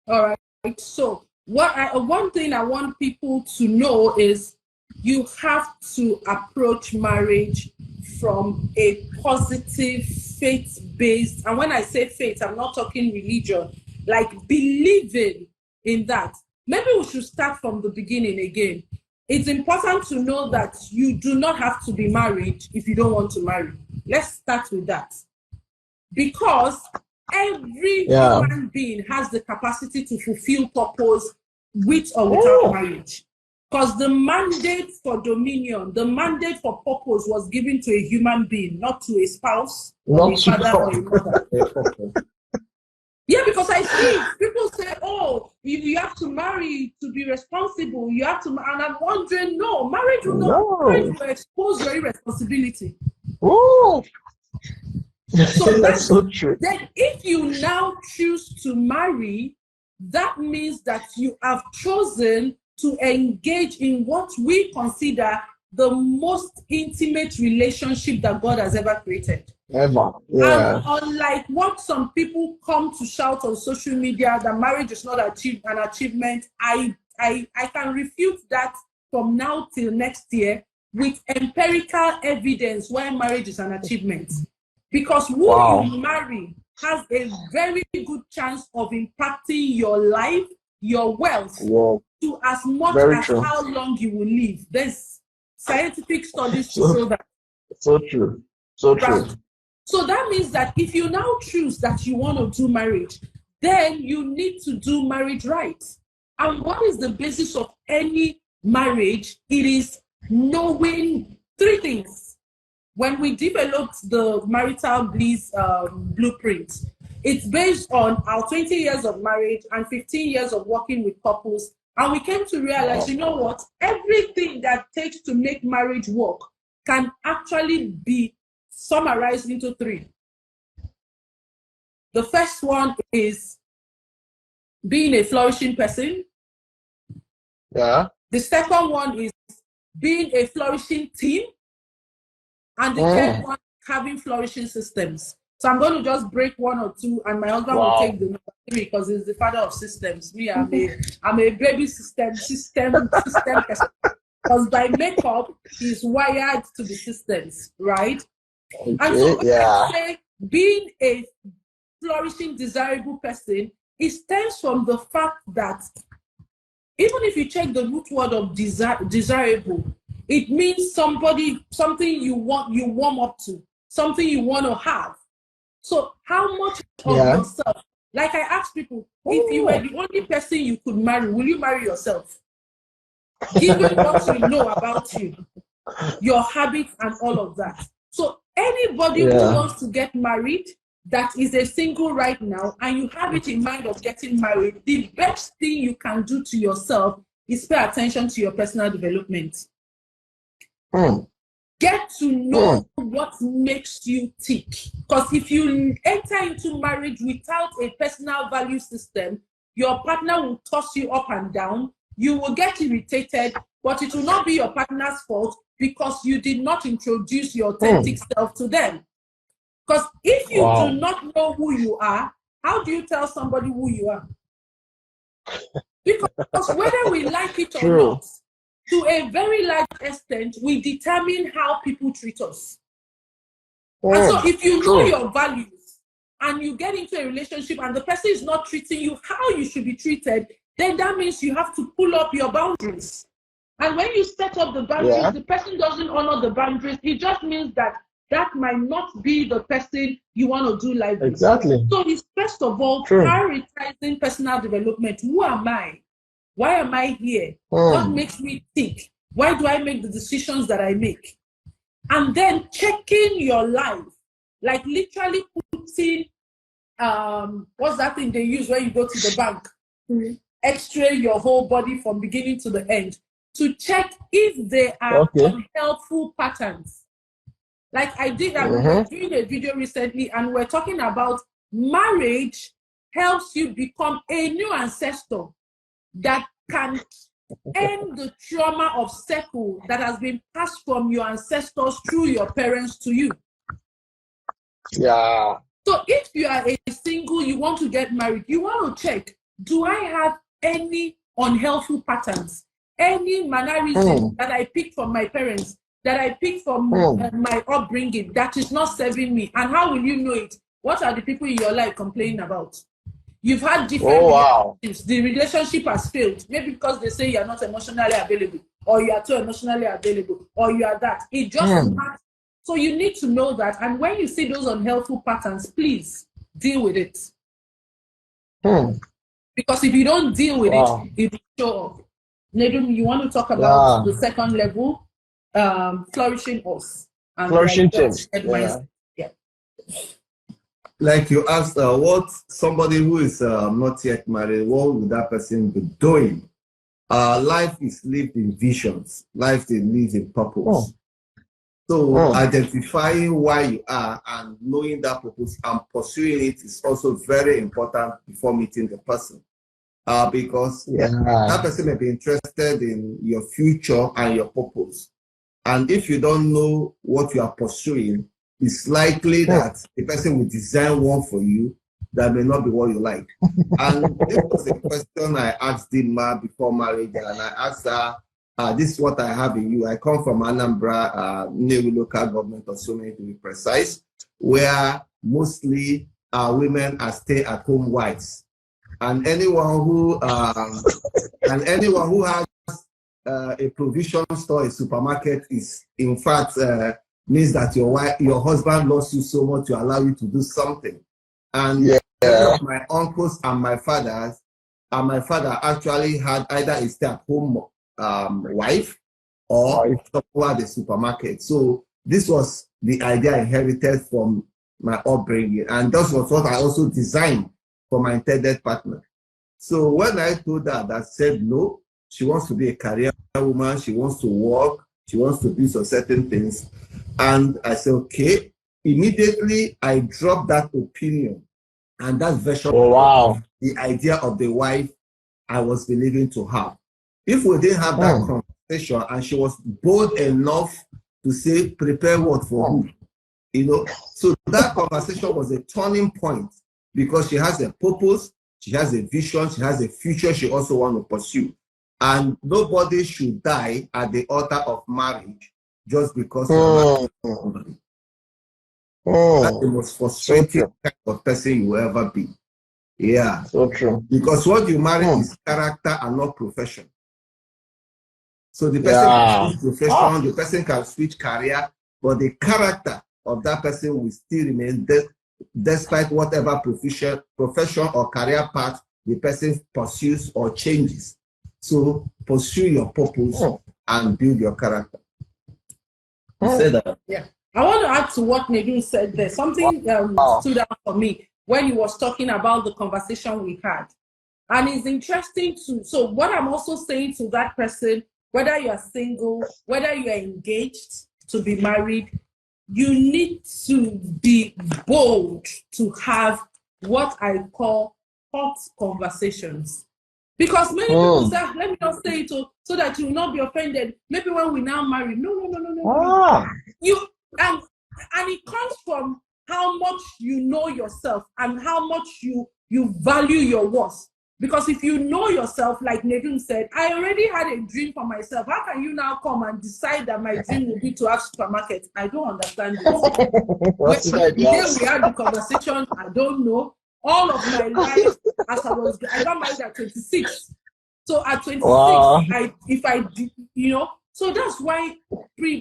All right. So one thing I want people to know is you have to approach marriage from a positive, faith-based, and when I say faith, I'm not talking religion, like believing in that. Maybe we should start from the beginning again. It's important to know that you do not have to be married if you don't want to marry. Let's start with that. Because every human being has the capacity to fulfill purpose with or without marriage. Because the mandate for dominion, the mandate for purpose was given to a human being, not to a spouse, or a father, or a mother. Yeah, because I see people say, oh, you have to marry to be responsible. You have to, and I'm wondering, no, marriage will not marriage will expose your irresponsibility. Oh, so that's so true. Then if you now choose to marry, that means that you have chosen to engage in what we consider the most intimate relationship that God has ever created. Ever. Yeah. And unlike what some people come to shout on social media that marriage is not an achievement, I can refute that from now till next year with empirical evidence why marriage is an achievement. Because who you marry has a very good chance of impacting your life, your wealth, to as much as how long you will live. There's scientific studies to So, show that. so true. So true. Right. So that means that if you now choose that you want to do marriage, then you need to do marriage right. And what is the basis of any marriage? It is knowing three things. When we developed the marital bliss blueprint, it's based on our 20 years of marriage and 15 years of working with couples. And we came to realize, you know what? Everything that takes to make marriage work can actually be summarized into three. The first one is being a flourishing person. Yeah. The second one is being a flourishing team. And the third one, having flourishing systems. So I'm going to just break one or two, and my husband will take the number three because he's the father of systems. Me, I'm a baby system person. Because by makeup, he's wired to the systems, right? Okay, and so when I say being a flourishing, desirable person, it stems from the fact that even if you check the root word of desirable, it means something you warm up to, something you want to have. So how much of yourself, like I ask people, if you were the only person you could marry, will you marry yourself? Given what you know about you, your habits and all of that. So anybody who wants to get married, that is a single right now, and you have it in mind of getting married, the best thing you can do to yourself is pay attention to your personal development. Get to know what makes you tick. Because if you enter into marriage without a personal value system, your partner will toss you up and down. You will get irritated, but it will not be your partner's fault because you did not introduce your authentic self to them. Because if you do not know who you are, how do you tell somebody who you are? Because whether we like it or not, to a very large extent, we determine how people treat us. And so if you know your values and you get into a relationship and the person is not treating you how you should be treated, then that means you have to pull up your boundaries. And when you set up the boundaries, the person doesn't honor the boundaries. It just means that that might not be the person you want to do life with. Exactly. So it's first of all prioritizing personal development. Who am I? Why am I here? What makes me think? Why do I make the decisions that I make? And then checking your life, like literally putting what's that thing they use when you go to the bank? X-ray your whole body from beginning to the end to check if there are unhelpful patterns. Like I did that, we were doing a video recently and we're talking about marriage helps you become a new ancestor that can end the trauma of circle that has been passed from your ancestors through your parents to you. Yeah. So if you are a single, you want to get married, you want to check, do I have any unhelpful patterns, any mannerism that I picked from my parents, that I picked from my upbringing that is not serving me? And how will you know it? What are the people in your life complaining about? You've had different relationships. The relationship has failed. Maybe because they say you're not emotionally available, or you are too emotionally available, or you are that. It just matters. So you need to know that. And when you see those unhelpful patterns, please deal with it. Because if you don't deal with it, it will show up. Nedum, you want to talk about the second level, flourishing us. And flourishing things. Like you asked, what somebody who is not yet married, what would that person be doing? Life is lived in visions. Life is lived in purpose. So identifying why you are and knowing that purpose and pursuing it is also very important before meeting the person. Because that person may be interested in your future and your purpose. And if you don't know what you are pursuing, it's likely that the person will design one for you that may not be what you like. And this was a question I asked Dinma before marriage, and I asked her, this is what I have in you. I come from Anambra, Nnewi local government of so many to be precise, where mostly women are stay-at-home wives. And anyone who has a provision store, a supermarket is in fact means that your husband loves you so much to allow you to do something. And many of my uncles and my father actually had either a stay-at-home wife or someone at the supermarket. So this was the idea I inherited from my upbringing, and that was what I also designed for my intended partner. So when I told her that, said no, she wants to be a career woman, she wants to work, she wants to do some certain things, and I said okay. Immediately I dropped that opinion and that version of the idea of the wife I was believing to have. If we didn't have that conversation and she was bold enough to say, prepare what for who? You know, so that conversation was a turning point because she has a purpose, she has a vision, she has a future she also wants to pursue. And nobody should die at the altar of marriage just because you're married. That's the most frustrating kind of person you will ever be. Yeah. So true. Because what you marry is character and not profession. So the person can switch profession, the person can switch career, but the character of that person will still remain despite whatever profession or career path the person pursues or changes. So pursue your purpose and build your character. Say that. Yeah. I want to add to what Nedum said there. Something stood out for me when he was talking about the conversation we had. And it's interesting too. So what I'm also saying to that person, whether you're single, whether you're engaged to be married, you need to be bold to have what I call hot conversations. Because many people say, let me not say it so that you will not be offended. Maybe when we now marry. No. And it comes from how much you know yourself and how much you value your worth. Because if you know yourself, like Nedum said, I already had a dream for myself. How can you now come and decide that my dream will be to have supermarket? I don't understand this. Today we had the conversation, I don't know. All of my life, I got married at 26. So at 26, so that's why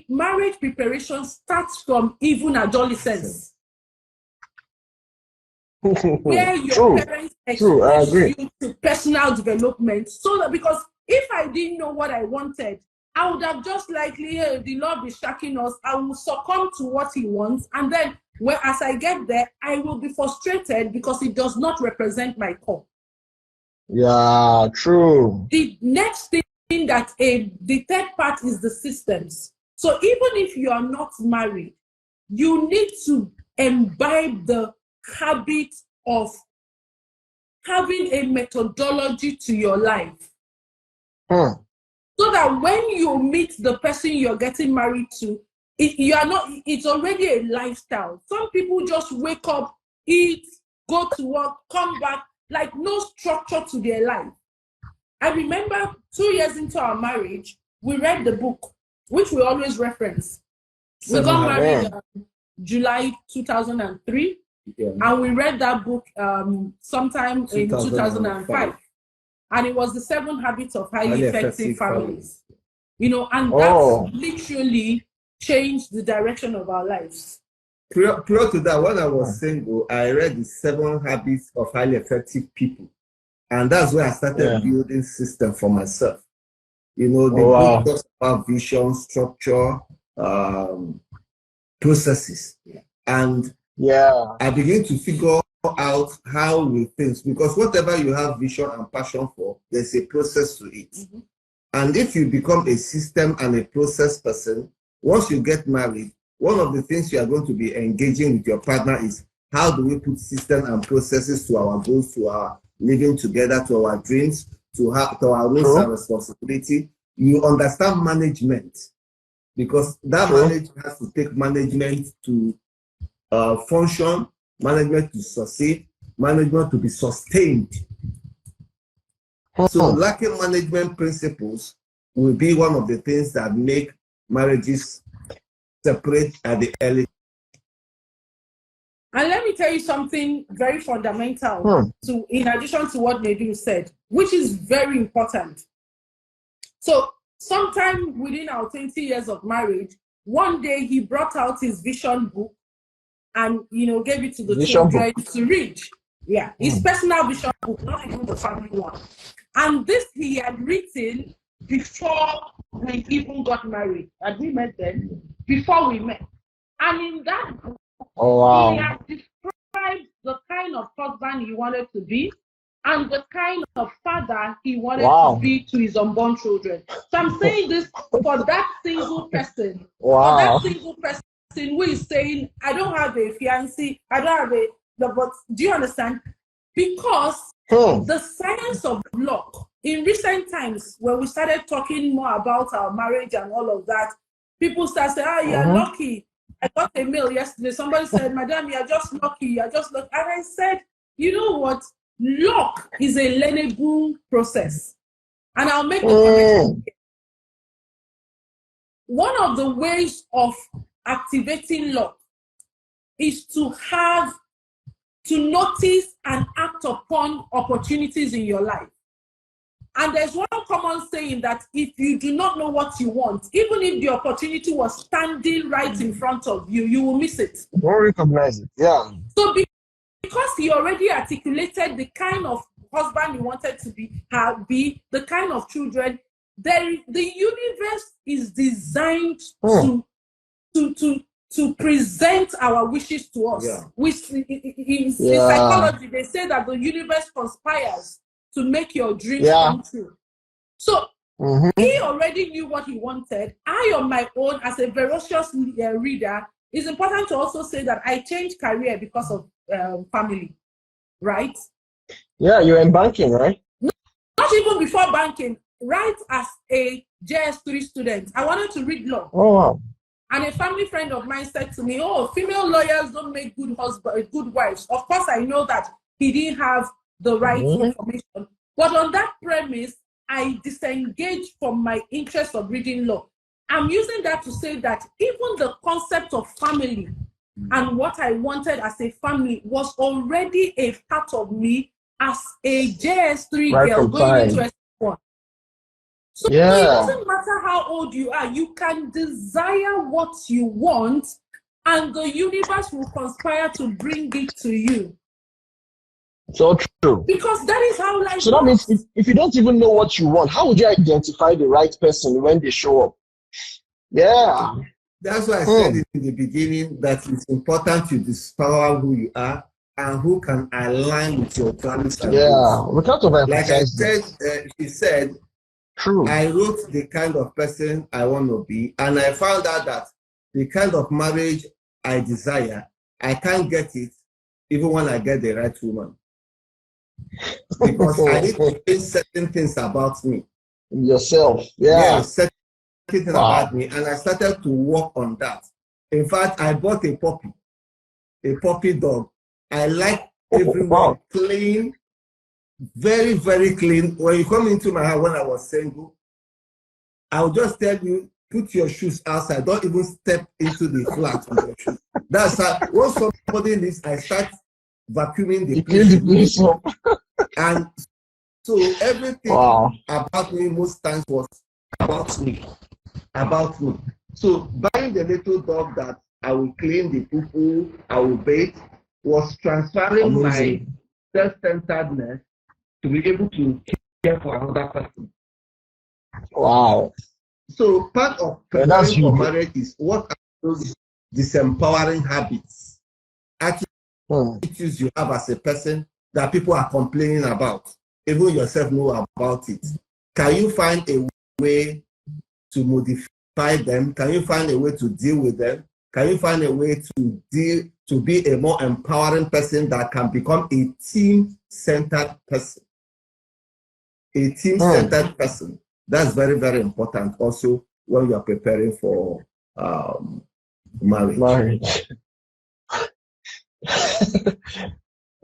marriage preparation starts from even adolescence. Where your parents expose you to personal development. So that, because if I didn't know what I wanted, I would have just likely, the Lord is shacking us, I will succumb to what he wants. And then as I get there, I will be frustrated because it does not represent my core. Yeah, true. The next thing that the third part is the systems. So even if you are not married, you need to imbibe the habit of having a methodology to your life. So that when you meet the person you're getting married to, it's already a lifestyle. Some people just wake up, eat, go to work, come back, like no structure to their life. I remember 2 years into our marriage, we read the book, which we always reference. We got married July 2003, and we read that book sometime in 2005. And it was the 7 Habits of Highly Effective Families. And that literally changed the direction of our lives. Prior to that, when I was single, I read the 7 Habits of Highly Effective People. And that's where I started building system for myself. The book talks about vision, structure, processes. And I began to figure out how we think, because whatever you have vision and passion for, there's a process to it. And if you become a system and a process person, once you get married, one of the things you are going to be engaging with your partner is how do we put system and processes to our goals, to our living together, to our dreams, to our roles and responsibility. You understand management, because that management has to take management to function, management to succeed, management to be sustained. So lacking management principles will be one of the things that make marriages separate at the early. And let me tell you something very fundamental in addition to what Nedum said, which is very important. So sometime within our 20 years of marriage, one day he brought out his vision book and, you know, gave it to the Vision children to read. Yeah, his personal vision book, not even the family one. And this he had written before we even got married. And we met then, before we met. And in that book, he had described the kind of husband he wanted to be and the kind of father he wanted to be to his unborn children. So I'm saying this for that single person. For that single person who is saying, I don't have a fiancé, I don't have but do you understand? Because the science of luck, in recent times, when we started talking more about our marriage and all of that, people start saying, you're lucky. I got a mail yesterday. Somebody said, Madam, you're just lucky. You're just lucky. And I said, you know what? Luck is a learnable process. And I'll make a connection. One of the ways of activating luck is to notice and act upon opportunities in your life. And there's one common saying that if you do not know what you want, even if the opportunity was standing right in front of you, you will miss it. You won't recognize it. Yeah. So because he already articulated the kind of husband he wanted to be the kind of children, the universe is designed to present our wishes to us. Yeah. In psychology, they say that the universe conspires to make your dreams come true. So he already knew what he wanted. I, on my own, as a voracious reader, it's important to also say that I changed career because of family, right? Yeah, you're in banking, right? Not even before banking, right as a JS3 student, I wanted to read law. Oh, wow. And a family friend of mine said to me, female lawyers don't make good wives. Of course, I know that he didn't have the right information. But on that premise, I disengaged from my interest of reading law. I'm using that to say that even the concept of family and what I wanted as a family was already a part of me as a JS3 girl going into S1. So it doesn't matter how old you are, you can desire what you want and the universe will conspire to bring it to you. So true. Because that is how life So that means if you don't even know what you want, how would you identify the right person when they show up? Yeah. That's why I said in the beginning that it's important to discover who you are and who can align with your values. Yeah, we can't overemphasize. Like I said, she said, true. I wrote the kind of person I want to be, and I found out that the kind of marriage I desire, I can't get it even when I get the right woman. Because I need to change certain things about me. Yourself. Yeah. Certain things about me. And I started to work on that. In fact, I bought a puppy dog. I like everyone clean, very, very clean. When you come into my house when I was single, I'll just tell you, put your shoes outside. Don't even step into the flat with your shoes. That's how, once somebody leaves, I start vacuuming the place. And so everything about me most times was about me. So buying the little dog that I will clean the poo-poo, I will bathe, was transferring my self-centeredness to be able to care for another person. Wow. So part of preparing for marriage is what are those disempowering habits, attitudes you have as a person that people are complaining about, even yourself know about it. Can you find a way to modify them? Can you find a way to deal with them? Can you find a way to be a more empowering person that can become a team-centered person? A team-centered person. That's very, very important also when you are preparing for marriage.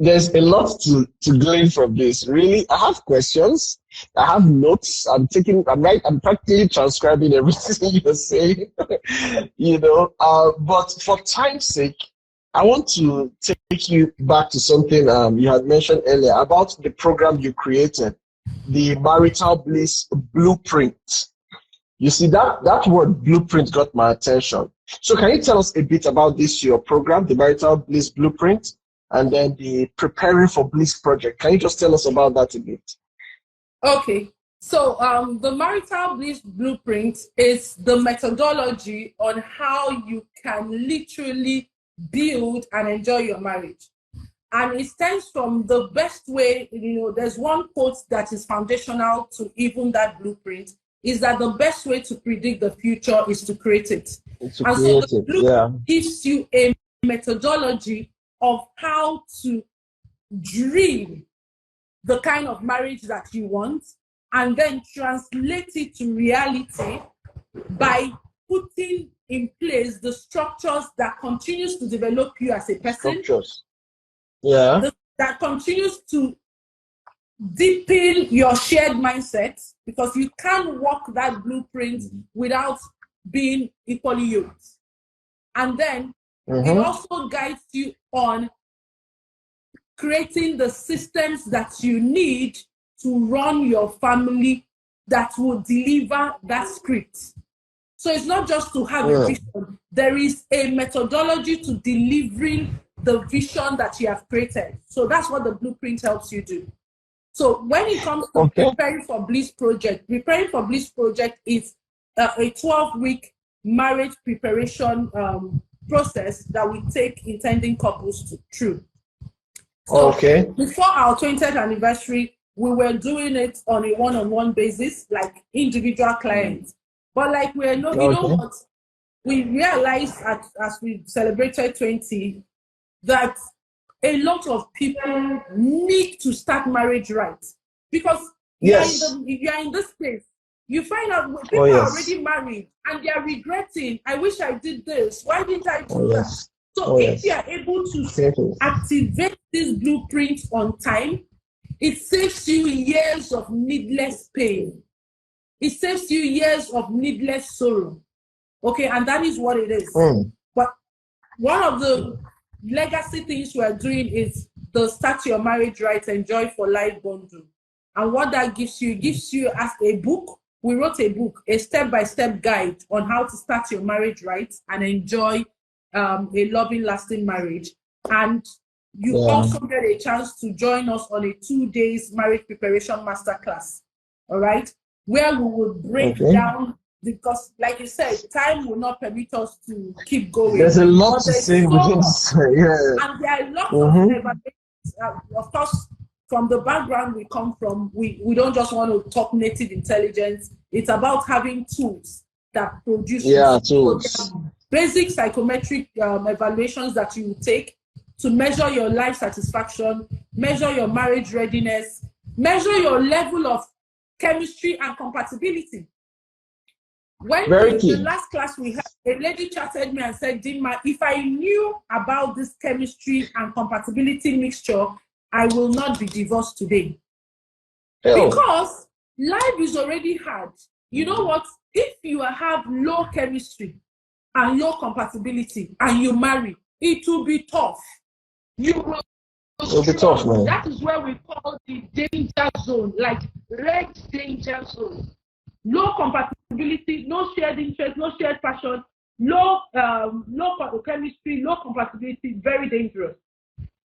There's a lot to glean from this. Really, I have questions. I have notes. I'm practically transcribing everything you're saying. But for time's sake, I want to take you back to something you had mentioned earlier about the program you created, the Marital Bliss Blueprint. You see, that word blueprint got my attention. So can you tell us a bit about this, your program, the Marital Bliss Blueprint, and then the Preparing for Bliss project? Can you just tell us about that a bit? Okay. So the Marital Bliss Blueprint is the methodology on how you can literally build and enjoy your marriage. And it stems from the best way, there's one quote that is foundational to even that blueprint, is that the best way to predict the future is to create it. So the blueprint gives you a methodology of how to dream the kind of marriage that you want and then translate it to reality by putting in place the structures that continues to develop you as a person. That continues to deepen your shared mindset, because you can't walk that blueprint without being equally yoked. And then it also guides you on creating the systems that you need to run your family that will deliver that script. So it's not just to have a vision. There is a methodology to delivering the vision that you have created. So that's what the blueprint helps you do. So when it comes to Preparing for Bliss project, Preparing for Bliss project is a 12-week marriage preparation process that we take intending couples through. So before our 20th anniversary, we were doing it on a one-on-one basis, like individual clients. But like you know what? We realized as we celebrated 20 that a lot of people need to start marriage right. Because if you are in this place, you find out people are already married and they are regretting, I wish I did this. Why didn't I do that? So if you are able to activate this blueprint on time, it saves you years of needless pain. It saves you years of needless sorrow. Okay, and that is what it is. But one of the legacy things we are doing is the Start Your Marriage Right, Enjoy for Life bundle. And what that gives you as a book. We wrote a book, a step-by-step guide on how to start your marriage right and enjoy a loving, lasting marriage. And you also get a chance to join us on a 2 days marriage preparation masterclass. All right, where we will break down, because like you said, time will not permit us to keep going. There's a lot to say. And there are lots of evaluations. Of course, from the background we come from, we don't just want to talk native intelligence. It's about having tools that produce tools. Basic psychometric evaluations that you take to measure your life satisfaction, measure your marriage readiness, measure your level of chemistry and compatibility. When the last class we had, a lady chatted me and said, Dinma, if I knew about this chemistry and compatibility mixture, I will not be divorced today. Because life is already hard. You know what? If you have low chemistry and low compatibility and you marry, it will be tough. It'll be tough, man. That is where we call the danger zone, like red danger zone. Low compatibility, no shared interest, no shared passion, low chemistry, low compatibility, very dangerous.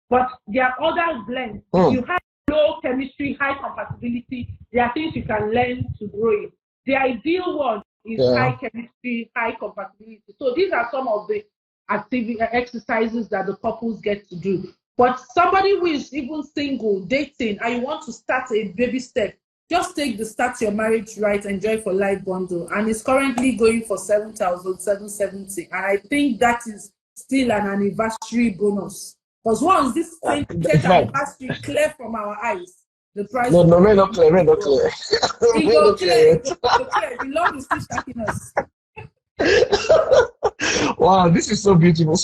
But there are other blends. If you have low chemistry, high compatibility, there are things you can learn to grow in. The ideal one is high chemistry, high compatibility. So these are some of the exercises that the couples get to do. But somebody who is even single, dating, and you want to start a baby step, just take the Start Your Marriage Right, Enjoy for Life bundle, and it's currently going for 7,770. And I think that is still an anniversary bonus. Because once this thing anniversary clear from our eyes, the price. No, we're not clear. We're not clear. The Lord is still stacking us. Wow, this is so beautiful.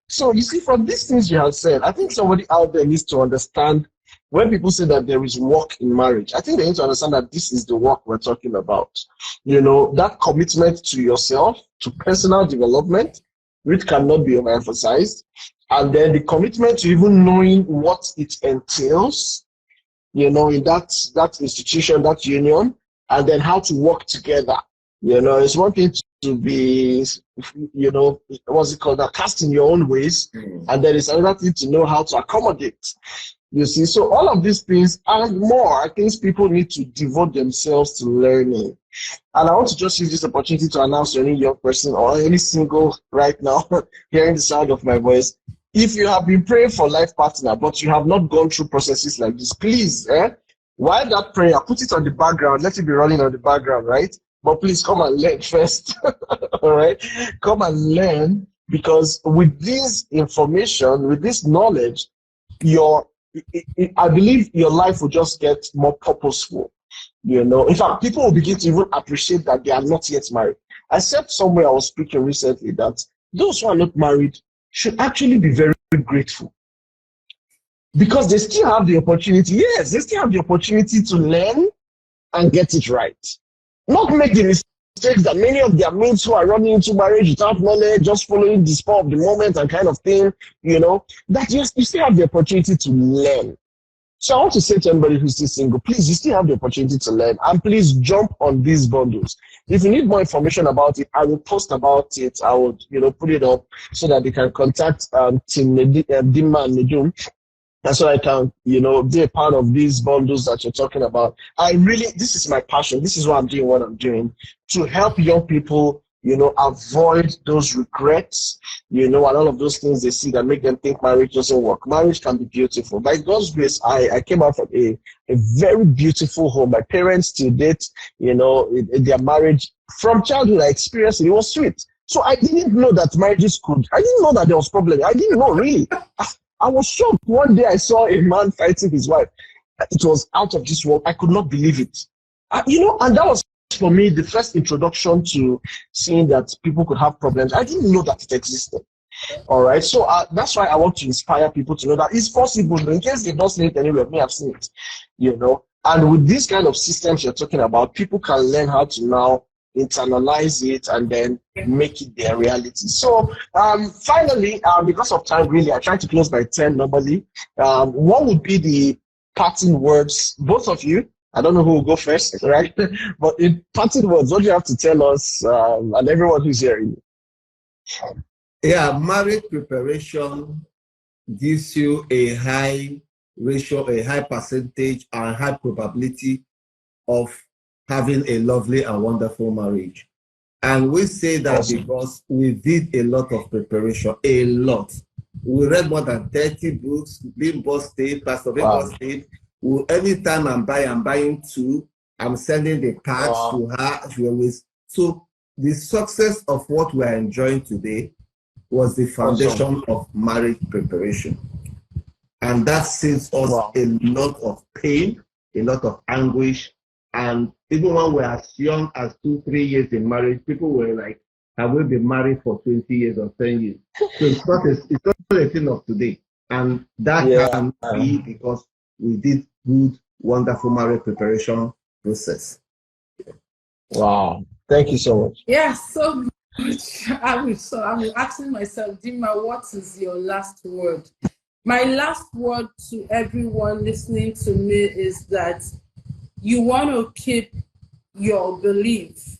So you see, from these things you have said, I think somebody out there needs to understand when people say that there is work in marriage. I think they need to understand that this is the work we're talking about. You know, that commitment to yourself, to personal development, which cannot be overemphasized, and then the commitment to even knowing what it entails, you know, in that institution, that union, and then how to work together. You know, it's one thing to be, you know, what's it called, cast in your own ways, and then it's another thing to know how to accommodate. You see, so all of these things and more, I think people need to devote themselves to learning. And I want to just use this opportunity to announce to any young person or any single right now hearing the sound of my voice. If you have been praying for life partner, but you have not gone through processes like this, please, while that prayer, put it on the background, let it be running on the background, right? But please come and learn first. All right? Come and learn, because with this information, with this knowledge, I believe your life will just get more purposeful. You know, in fact, people will begin to even appreciate that they are not yet married. I said somewhere I was speaking recently that those who are not married should actually be very, very grateful, because they still have the opportunity. Yes, they still have the opportunity to learn and get it right. Not make the mistakes that many of their mates who are running into marriage without knowledge, just following the spur of the moment and kind of thing, you know, that yes, you still have the opportunity to learn. So I want to say to anybody who's still single, please, you still have the opportunity to learn, and please jump on these bundles. If you need more information about it, I will post about it. I would, you know, put it up so that they can contact DinmaNedum. That's why I can, you know, be a part of these bundles that you're talking about. This is my passion. This is why I'm doing what I'm doing, to help young people, you know, avoid those regrets, you know, and all of those things they see that make them think marriage doesn't work. Marriage can be beautiful. By God's grace, I came out from a very beautiful home. My parents to date, you know, in their marriage, from childhood, I experienced it. It was sweet. So I didn't know that marriages could. I didn't know that there was problem. I didn't know, really. I was shocked. One day I saw a man fighting his wife. It was out of this world. I could not believe it. You know, and that was, for me, the first introduction to seeing that people could have problems. I didn't know that it existed. All right. So that's why I want to inspire people to know that it's possible. In case they've not seen it anywhere, me, I've seen it. You know, and with this kind of systems you're talking about, people can learn how to now internalize it and then make it their reality. So finally, because of time, really, I try to close by 10 normally. What would be the parting words, both of you? I don't know who will go first, right? But in parting words, what do you have to tell us and everyone who's hearing you? Yeah, marriage preparation gives you a high ratio, a high percentage, and high probability of having a lovely and wonderful marriage. And we say that awesome, because we did a lot of preparation, a lot. We read more than 30 books, Bimbo State, Pastor Bimbo State. Anytime I'm buying two, I'm sending the cards to her. So the success of what we are enjoying today was the foundation of marriage preparation. And that saves us a lot of pain, a lot of anguish. And even when we're as young as 2-3 years in marriage, people were like, have we been married for 20 years or 10 years? So it's not a thing of today. And that can be because we did good, wonderful marriage preparation process. Wow. Thank you so much. Yeah, so much. I'm asking myself, Dinma, what is your last word? My last word to everyone listening to me is that you want to keep your belief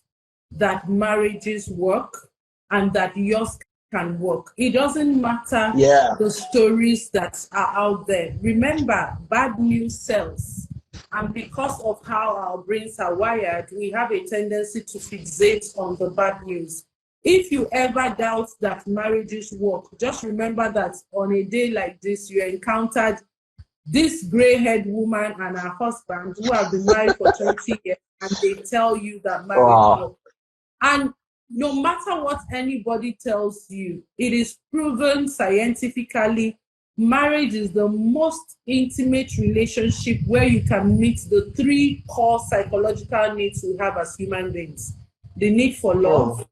that marriages work and that yours can work. It doesn't matter the stories that are out there. Remember, bad news sells. And because of how our brains are wired, we have a tendency to fixate on the bad news. If you ever doubt that marriages work, just remember that on a day like this, you encountered this gray-haired woman and her husband who have been married for 20 years, and they tell you that marriage works. And no matter what anybody tells you, it is proven scientifically, marriage is the most intimate relationship where you can meet the 3 core psychological needs we have as human beings. The need for love,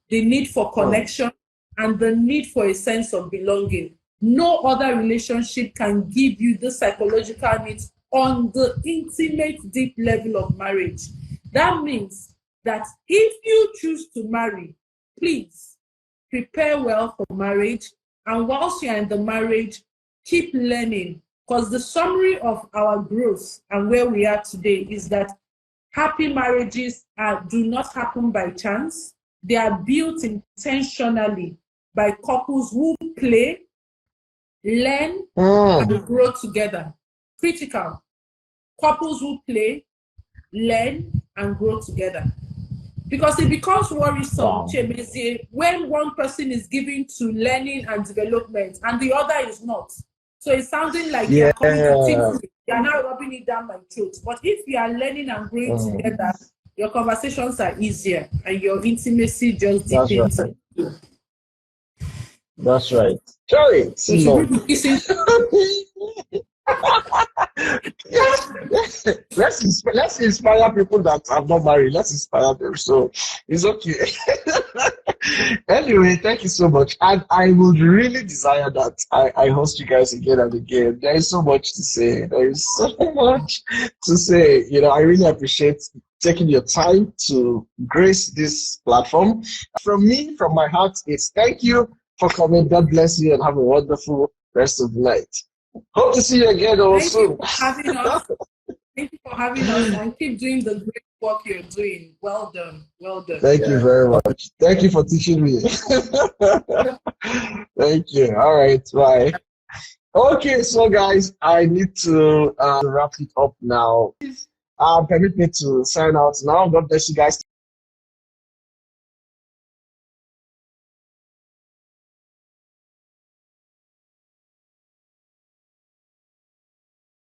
the need for connection, and the need for a sense of belonging. No other relationship can give you the psychological needs on the intimate, deep level of marriage. That means that if you choose to marry, please prepare well for marriage. And whilst you're in the marriage, keep learning. Because the summary of our growth and where we are today is that Happy marriages do not happen by chance. They are built intentionally by couples who play, learn, and grow together. Critical. Couples who play, learn, and grow together. Because it becomes worrisome, Chemeze, when one person is given to learning and development and the other is not. So it's sounding like you're coming to teach me. You're now rubbing it down my throat. But if you are learning and growing together, your conversations are easier and your intimacy just deepens. That's right. Sorry. So should we be kissing? let's inspire people that are not married. Let's inspire them. So it's okay. Anyway, thank you so much. And I would really desire that I host you guys again and again. There is so much to say. There is so much to say. You know, I really appreciate taking your time to grace this platform. From me, from my heart, it's thank you for coming. God bless you and have a wonderful rest of the night. Hope to see you again also. Thank you for having us. Thank you for having us and keep doing the great work you're doing. Well done. Well done. Thank you very much. Thank you for teaching me. Thank you. All right. Bye. Okay, so guys, I need to wrap it up now. Please permit me to sign out now. God bless you guys.